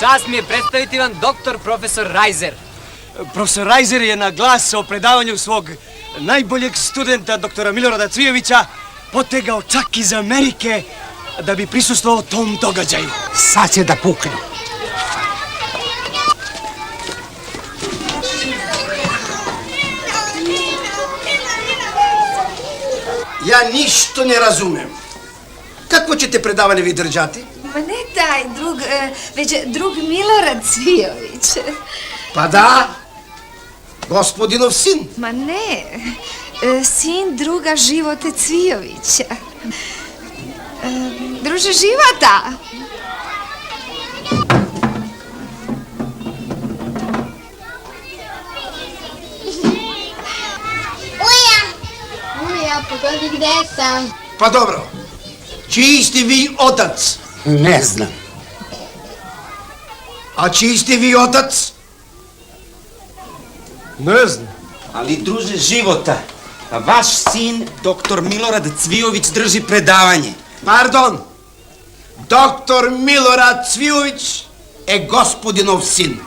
Čast mi je predstaviti vam doktor profesor Rajzer. Profesor Rajzer je na glas o predavanju svog najboljeg studenta, doktora Milorada Cvijovića, potegao čak iz Amerike da bi prisustvovao tom događaju. Sad će da pukne. Ja ništa ne razumem. Kako ćete predavanje vi držati? Ma ne taj drug, već drug Milorad Cvijović. Pa da, gospodinov sin. Ma ne, sin druga Živote Cvijovića. Druže Života! Uja, pogodi gde sam. Pa dobro, čiji ste vi otac? Ne znam. A čiji ste vi otac? Ne znam. Ali, druže Života, vaš sin, doktor Milorad Cvijović, drži predavanje. Pardon, doktor Milorad Cvijović je gospodinov sin.